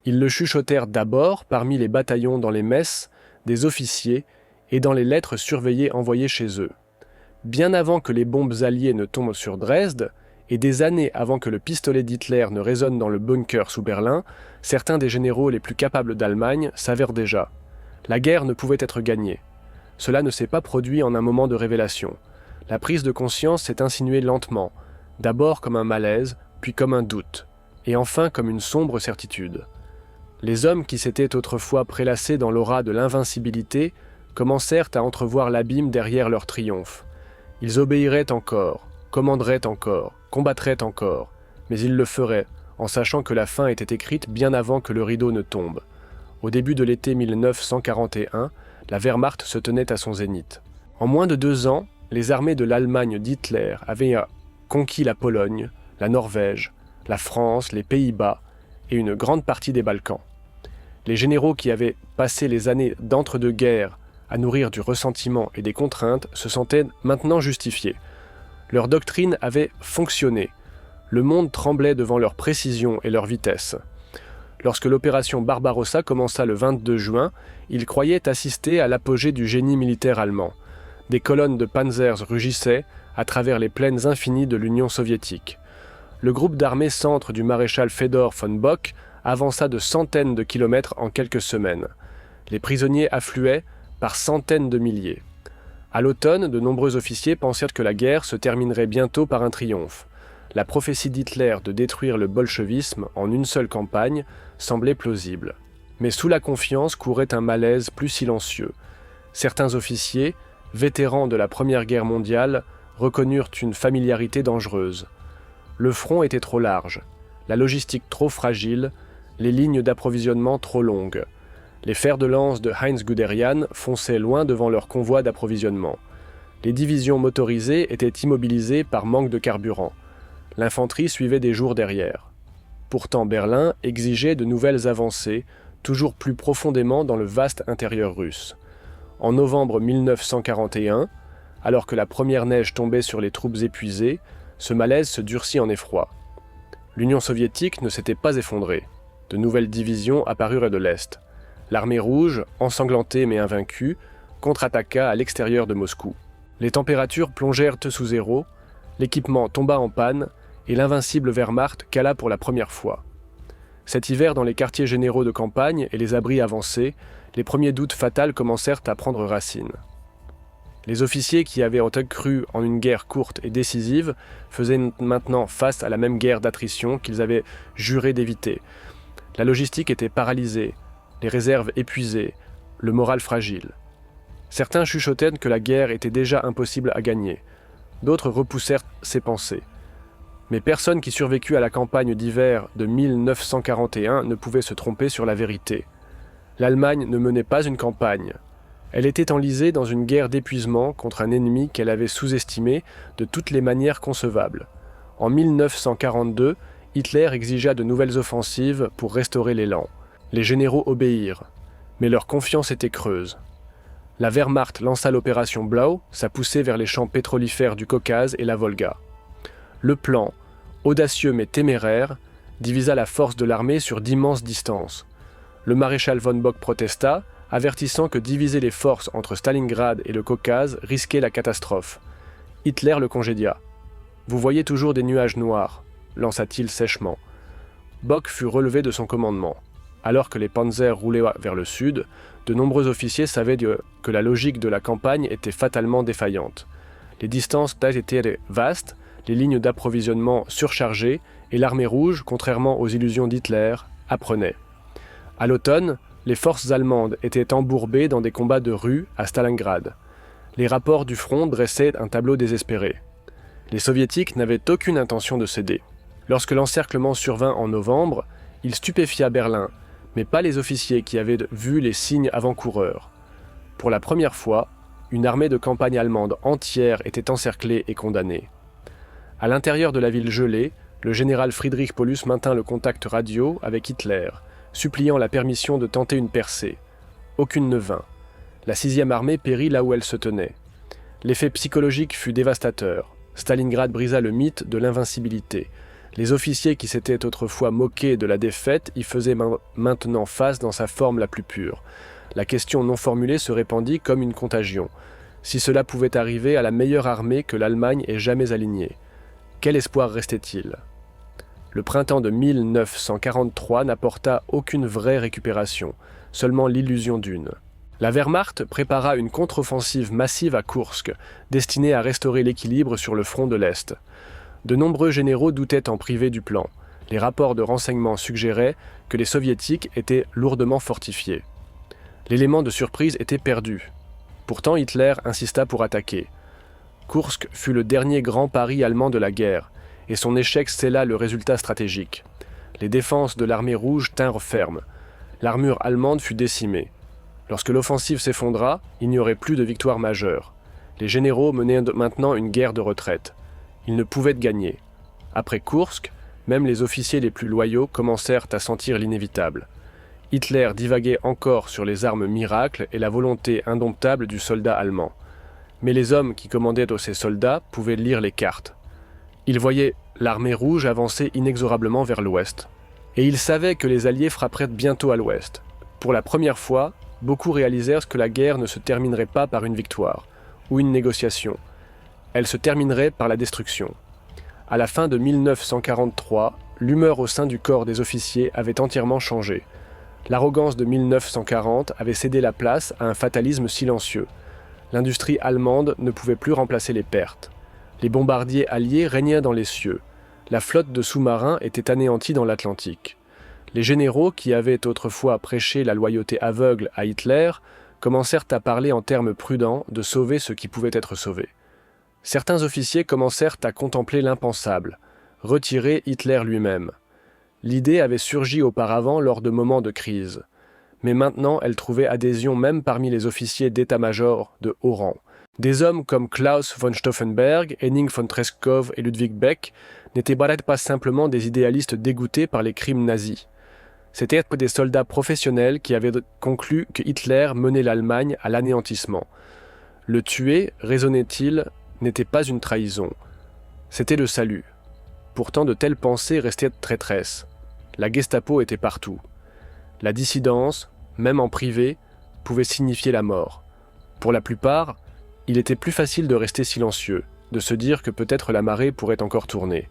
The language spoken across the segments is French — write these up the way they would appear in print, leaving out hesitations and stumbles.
Ils le chuchotèrent d'abord parmi les bataillons dans les messes, des officiers et dans les lettres surveillées envoyées chez eux. Bien avant que les bombes alliées ne tombent sur Dresde, et des années avant que le pistolet d'Hitler ne résonne dans le bunker sous Berlin, certains des généraux les plus capables d'Allemagne s'avèrent déjà. La guerre ne pouvait être gagnée. Cela ne s'est pas produit en un moment de révélation. La prise de conscience s'est insinuée lentement, d'abord comme un malaise, puis comme un doute, et enfin comme une sombre certitude. Les hommes qui s'étaient autrefois prélassés dans l'aura de l'invincibilité commencèrent à entrevoir l'abîme derrière leur triomphe. Ils obéiraient encore, commanderaient encore, combattraient encore, mais ils le feraient, en sachant que la fin était écrite bien avant que le rideau ne tombe. Au début de l'été 1941, la Wehrmacht se tenait à son zénith. En moins de 2 ans, les armées de l'Allemagne d'Hitler avaient conquis la Pologne, la Norvège, la France, les Pays-Bas et une grande partie des Balkans. Les généraux qui avaient passé les années d'entre-deux-guerres à nourrir du ressentiment et des contraintes se sentaient maintenant justifiés. Leur doctrine avait fonctionné. Le monde tremblait devant leur précision et leur vitesse. Lorsque l'opération Barbarossa commença le 22 juin, ils croyaient assister à l'apogée du génie militaire allemand. Des colonnes de panzers rugissaient à travers les plaines infinies de l'Union soviétique. Le groupe d'armée centre du maréchal Fedor von Bock avança de centaines de kilomètres en quelques semaines. Les prisonniers affluaient par centaines de milliers. À l'automne, de nombreux officiers pensèrent que la guerre se terminerait bientôt par un triomphe. La prophétie d'Hitler de détruire le bolchevisme en une seule campagne semblait plausible. Mais sous la confiance courait un malaise plus silencieux. Certains officiers, vétérans de la Première Guerre mondiale, reconnurent une familiarité dangereuse. Le front était trop large, la logistique trop fragile, les lignes d'approvisionnement trop longues. Les fers de lance de Heinz Guderian fonçaient loin devant leur convoi d'approvisionnement. Les divisions motorisées étaient immobilisées par manque de carburant. L'infanterie suivait des jours derrière. Pourtant Berlin exigeait de nouvelles avancées, toujours plus profondément dans le vaste intérieur russe. En novembre 1941, alors que la première neige tombait sur les troupes épuisées, ce malaise se durcit en effroi. L'Union soviétique ne s'était pas effondrée. De nouvelles divisions apparurent de l'Est. L'armée rouge, ensanglantée mais invaincue, contre-attaqua à l'extérieur de Moscou. Les températures plongèrent sous zéro, l'équipement tomba en panne et l'invincible Wehrmacht cala pour la première fois. Cet hiver, dans les quartiers généraux de campagne et les abris avancés, les premiers doutes fatals commencèrent à prendre racine. Les officiers qui avaient cru en une guerre courte et décisive faisaient maintenant face à la même guerre d'attrition qu'ils avaient juré d'éviter. La logistique était paralysée, les réserves épuisées, le moral fragile. Certains chuchotaient que la guerre était déjà impossible à gagner. D'autres repoussèrent ces pensées. Mais personne qui survécut à la campagne d'hiver de 1941 ne pouvait se tromper sur la vérité. L'Allemagne ne menait pas une campagne. Elle était enlisée dans une guerre d'épuisement contre un ennemi qu'elle avait sous-estimé de toutes les manières concevables. En 1942, Hitler exigea de nouvelles offensives pour restaurer l'élan. Les généraux obéirent, mais leur confiance était creuse. La Wehrmacht lança l'opération Blau, sa poussée vers les champs pétrolifères du Caucase et la Volga. Le plan, audacieux mais téméraire, divisa la force de l'armée sur d'immenses distances. Le maréchal von Bock protesta, avertissant que diviser les forces entre Stalingrad et le Caucase risquait la catastrophe. Hitler le congédia. « Vous voyez toujours des nuages noirs », lança-t-il sèchement. Bock fut relevé de son commandement. Alors que les panzers roulaient vers le sud, de nombreux officiers savaient que la logique de la campagne était fatalement défaillante. Les distances étaient vastes, les lignes d'approvisionnement surchargées, et l'armée rouge, contrairement aux illusions d'Hitler, apprenait. À l'automne, les forces allemandes étaient embourbées dans des combats de rue à Stalingrad. Les rapports du front dressaient un tableau désespéré. Les soviétiques n'avaient aucune intention de céder. Lorsque l'encerclement survint en novembre, il stupéfia Berlin, mais pas les officiers qui avaient vu les signes avant-coureurs. Pour la première fois, une armée de campagne allemande entière était encerclée et condamnée. À l'intérieur de la ville gelée, le général Friedrich Paulus maintint le contact radio avec Hitler, suppliant la permission de tenter une percée. Aucune ne vint. La 6e armée périt là où elle se tenait. L'effet psychologique fut dévastateur. Stalingrad brisa le mythe de l'invincibilité. Les officiers qui s'étaient autrefois moqués de la défaite y faisaient maintenant face dans sa forme la plus pure. La question non formulée se répandit comme une contagion. Si cela pouvait arriver à la meilleure armée que l'Allemagne ait jamais alignée, quel espoir restait-il ? Le printemps de 1943 n'apporta aucune vraie récupération, seulement l'illusion d'une. La Wehrmacht prépara une contre-offensive massive à Koursk, destinée à restaurer l'équilibre sur le front de l'Est. De nombreux généraux doutaient en privé du plan. Les rapports de renseignement suggéraient que les Soviétiques étaient lourdement fortifiés. L'élément de surprise était perdu. Pourtant, Hitler insista pour attaquer. Koursk fut le dernier grand pari allemand de la guerre, et son échec scella le résultat stratégique. Les défenses de l'armée rouge tinrent ferme. L'armure allemande fut décimée. Lorsque l'offensive s'effondra, il n'y aurait plus de victoire majeure. Les généraux menaient maintenant une guerre de retraite. Ils ne pouvaient gagner. Après Koursk, même les officiers les plus loyaux commencèrent à sentir l'inévitable. Hitler divaguait encore sur les armes miracles et la volonté indomptable du soldat allemand. Mais les hommes qui commandaient ces soldats pouvaient lire les cartes. Ils voyaient l'armée rouge avancer inexorablement vers l'ouest. Et ils savaient que les Alliés frapperaient bientôt à l'ouest. Pour la première fois, beaucoup réalisèrent que la guerre ne se terminerait pas par une victoire ou une négociation. Elle se terminerait par la destruction. À la fin de 1943, l'humeur au sein du corps des officiers avait entièrement changé. L'arrogance de 1940 avait cédé la place à un fatalisme silencieux. L'industrie allemande ne pouvait plus remplacer les pertes. Les bombardiers alliés régnaient dans les cieux. La flotte de sous-marins était anéantie dans l'Atlantique. Les généraux qui avaient autrefois prêché la loyauté aveugle à Hitler commencèrent à parler en termes prudents de sauver ce qui pouvait être sauvé. Certains officiers commencèrent à contempler l'impensable, retirer Hitler lui-même. L'idée avait surgi auparavant lors de moments de crise, mais maintenant elle trouvait adhésion même parmi les officiers d'état-major de haut rang. Des hommes comme Klaus von Stauffenberg, Henning von Treschow et Ludwig Beck n'étaient pas simplement des idéalistes dégoûtés par les crimes nazis. C'étaient des soldats professionnels qui avaient conclu que Hitler menait l'Allemagne à l'anéantissement. Le tuer, raisonnait-il, n'était pas une trahison. C'était le salut. Pourtant, de telles pensées restaient traîtresses. La Gestapo était partout. La dissidence, même en privé, pouvait signifier la mort. Pour la plupart, il était plus facile de rester silencieux, de se dire que peut-être la marée pourrait encore tourner.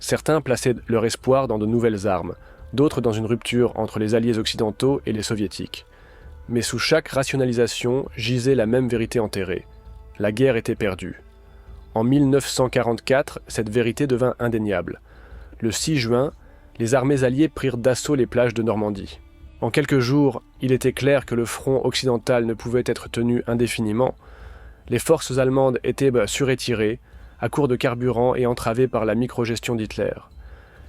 Certains plaçaient leur espoir dans de nouvelles armes, d'autres dans une rupture entre les alliés occidentaux et les soviétiques. Mais sous chaque rationalisation gisait la même vérité enterrée. La guerre était perdue. En 1944, cette vérité devint indéniable. Le 6 juin, les armées alliées prirent d'assaut les plages de Normandie. En quelques jours, il était clair que le front occidental ne pouvait être tenu indéfiniment. Les forces allemandes étaient surétirées, à court de carburant et entravées par la microgestion d'Hitler.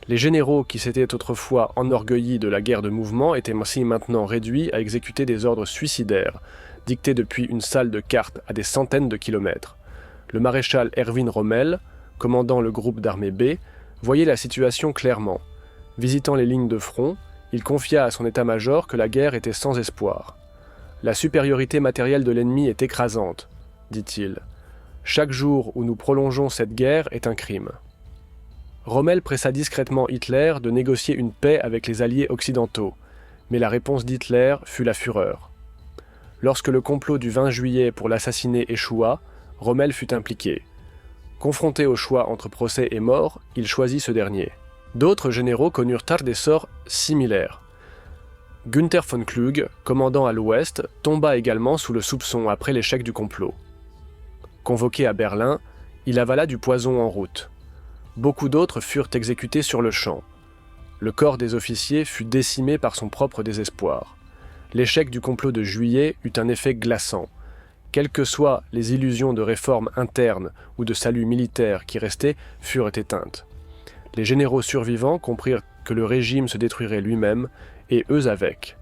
Les généraux qui s'étaient autrefois enorgueillis de la guerre de mouvement étaient aussi maintenant réduits à exécuter des ordres suicidaires, dictés depuis une salle de cartes à des centaines de kilomètres. Le maréchal Erwin Rommel, commandant le groupe d'armée B, voyait la situation clairement. Visitant les lignes de front, il confia à son état-major que la guerre était sans espoir. « La supériorité matérielle de l'ennemi est écrasante, dit-il. Chaque jour où nous prolongeons cette guerre est un crime. » Rommel pressa discrètement Hitler de négocier une paix avec les alliés occidentaux, mais la réponse d'Hitler fut la fureur. Lorsque le complot du 20 juillet pour l'assassiner échoua, Rommel fut impliqué. Confronté au choix entre procès et mort, il choisit ce dernier. D'autres généraux connurent tard des sorts similaires. Günther von Klug, commandant à l'ouest, tomba également sous le soupçon après l'échec du complot. Convoqué à Berlin, il avala du poison en route. Beaucoup d'autres furent exécutés sur le champ. Le corps des officiers fut décimé par son propre désespoir. L'échec du complot de juillet eut un effet glaçant. Quelles que soient les illusions de réforme interne ou de salut militaire qui restaient, furent éteintes. Les généraux survivants comprirent que le régime se détruirait lui-même, et eux avec.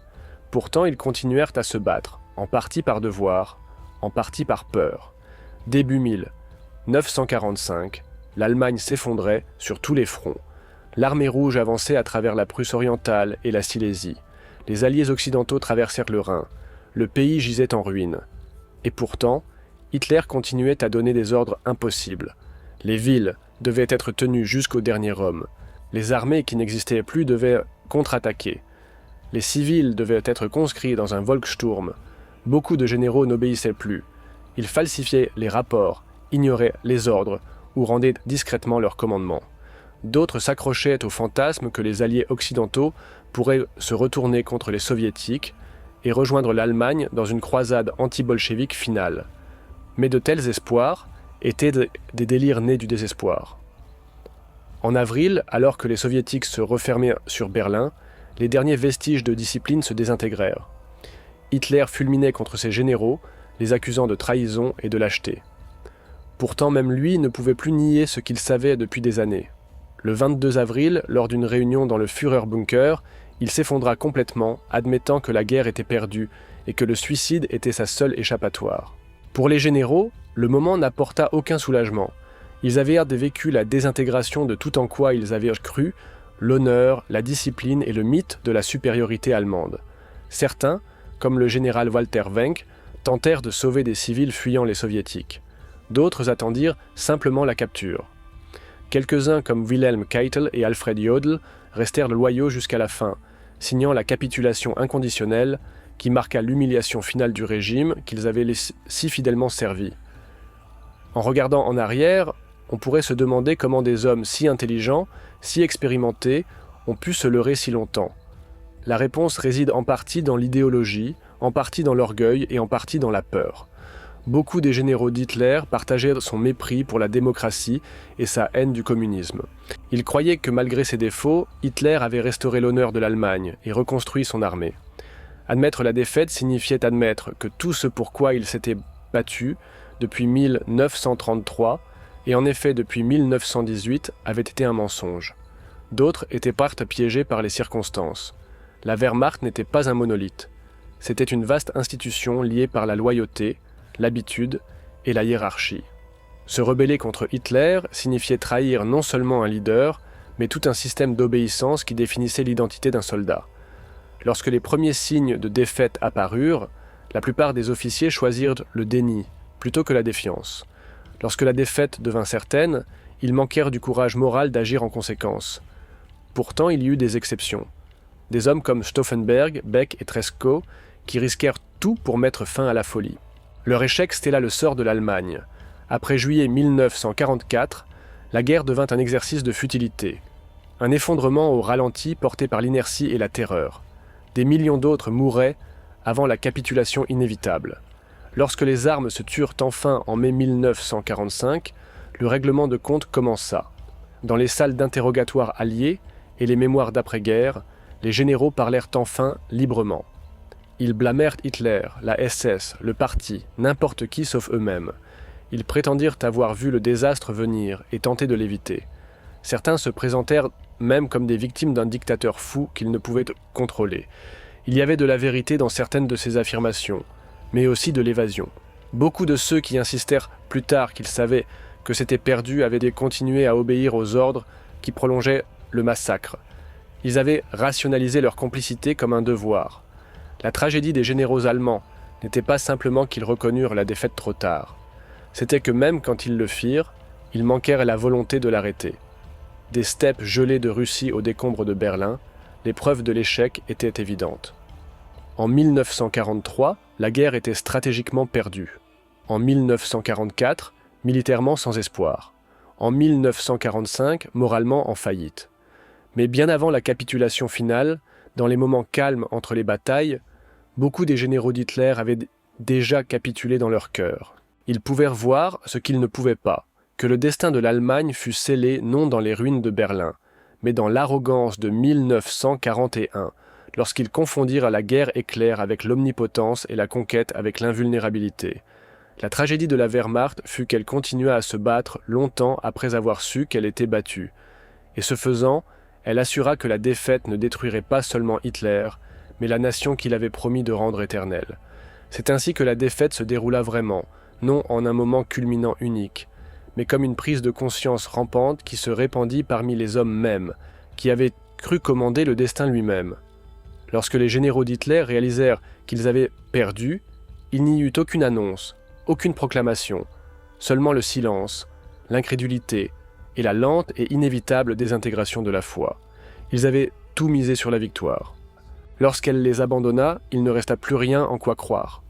Pourtant, ils continuèrent à se battre, en partie par devoir, en partie par peur. Début 1945, l'Allemagne s'effondrait sur tous les fronts. L'armée rouge avançait à travers la Prusse orientale et la Silésie. Les alliés occidentaux traversèrent le Rhin. Le pays gisait en ruine. Et pourtant, Hitler continuait à donner des ordres impossibles. Les villes devaient être tenues jusqu'au dernier homme. Les armées qui n'existaient plus devaient contre-attaquer. Les civils devaient être conscrits dans un Volkssturm. Beaucoup de généraux n'obéissaient plus. Ils falsifiaient les rapports, ignoraient les ordres ou rendaient discrètement leurs commandements. D'autres s'accrochaient au fantasme que les alliés occidentaux pourraient se retourner contre les soviétiques et rejoindre l'Allemagne dans une croisade anti-bolchevique finale. Mais de tels espoirs étaient des délires nés du désespoir. En avril, alors que les soviétiques se refermaient sur Berlin, les derniers vestiges de discipline se désintégrèrent. Hitler fulminait contre ses généraux, les accusant de trahison et de lâcheté. Pourtant, même lui ne pouvait plus nier ce qu'il savait depuis des années. Le 22 avril, lors d'une réunion dans le Führerbunker, il s'effondra complètement, admettant que la guerre était perdue et que le suicide était sa seule échappatoire. Pour les généraux, le moment n'apporta aucun soulagement. Ils avaient vécu la désintégration de tout en quoi ils avaient cru, l'honneur, la discipline et le mythe de la supériorité allemande. Certains, comme le général Walter Wenck, tentèrent de sauver des civils fuyant les soviétiques. D'autres attendirent simplement la capture. Quelques-uns comme Wilhelm Keitel et Alfred Jodl restèrent loyaux jusqu'à la fin, signant la capitulation inconditionnelle qui marqua l'humiliation finale du régime qu'ils avaient si fidèlement servi. En regardant en arrière, on pourrait se demander comment des hommes si intelligents, si expérimentés, ont pu se leurrer si longtemps. La réponse réside en partie dans l'idéologie, en partie dans l'orgueil et en partie dans la peur. Beaucoup des généraux d'Hitler partageaient son mépris pour la démocratie et sa haine du communisme. Ils croyaient que malgré ses défauts, Hitler avait restauré l'honneur de l'Allemagne et reconstruit son armée. Admettre la défaite signifiait admettre que tout ce pour quoi il s'était battu depuis 1933 et en effet depuis 1918 avait été un mensonge. D'autres étaient partent piégés par les circonstances. La Wehrmacht n'était pas un monolithe. C'était une vaste institution liée par la loyauté, l'habitude et la hiérarchie. Se rebeller contre Hitler signifiait trahir non seulement un leader, mais tout un système d'obéissance qui définissait l'identité d'un soldat. Lorsque les premiers signes de défaite apparurent, la plupart des officiers choisirent le déni plutôt que la défiance. Lorsque la défaite devint certaine, ils manquèrent du courage moral d'agir en conséquence. Pourtant, il y eut des exceptions. Des hommes comme Stauffenberg, Beck et Treschow qui risquèrent tout pour mettre fin à la folie. Leur échec scella le sort de l'Allemagne. Après juillet 1944, la guerre devint un exercice de futilité. Un effondrement au ralenti porté par l'inertie et la terreur. Des millions d'autres mouraient avant la capitulation inévitable. Lorsque les armes se turent enfin en mai 1945, le règlement de compte commença. Dans les salles d'interrogatoire alliées et les mémoires d'après-guerre, les généraux parlèrent enfin librement. Ils blâmèrent Hitler, la SS, le parti, n'importe qui sauf eux-mêmes. Ils prétendirent avoir vu le désastre venir et tenter de l'éviter. Certains se présentèrent même comme des victimes d'un dictateur fou qu'ils ne pouvaient contrôler. Il y avait de la vérité dans certaines de ces affirmations, mais aussi de l'évasion. Beaucoup de ceux qui insistèrent plus tard qu'ils savaient que c'était perdu avaient continué à obéir aux ordres qui prolongeaient le massacre. Ils avaient rationalisé leur complicité comme un devoir. La tragédie des généraux allemands n'était pas simplement qu'ils reconnurent la défaite trop tard. C'était que même quand ils le firent, ils manquèrent la volonté de l'arrêter. Des steppes gelées de Russie aux décombres de Berlin, les preuves de l'échec étaient évidentes. En 1943, la guerre était stratégiquement perdue. En 1944, militairement sans espoir. En 1945, moralement en faillite. Mais bien avant la capitulation finale, dans les moments calmes entre les batailles, beaucoup des généraux d'Hitler avaient déjà capitulé dans leur cœur. Ils pouvaient voir ce qu'ils ne pouvaient pas, que le destin de l'Allemagne fut scellé non dans les ruines de Berlin, mais dans l'arrogance de 1941, lorsqu'ils confondirent la guerre éclair avec l'omnipotence et la conquête avec l'invulnérabilité. La tragédie de la Wehrmacht fut qu'elle continua à se battre longtemps après avoir su qu'elle était battue. Et ce faisant, elle assura que la défaite ne détruirait pas seulement Hitler, mais la nation qu'il avait promis de rendre éternelle. C'est ainsi que la défaite se déroula vraiment, non en un moment culminant unique, mais comme une prise de conscience rampante qui se répandit parmi les hommes mêmes, qui avaient cru commander le destin lui-même. Lorsque les généraux d'Hitler réalisèrent qu'ils avaient perdu, il n'y eut aucune annonce, aucune proclamation, seulement le silence, l'incrédulité et la lente et inévitable désintégration de la foi. Ils avaient tout misé sur la victoire. Lorsqu'elle les abandonna, il ne resta plus rien en quoi croire.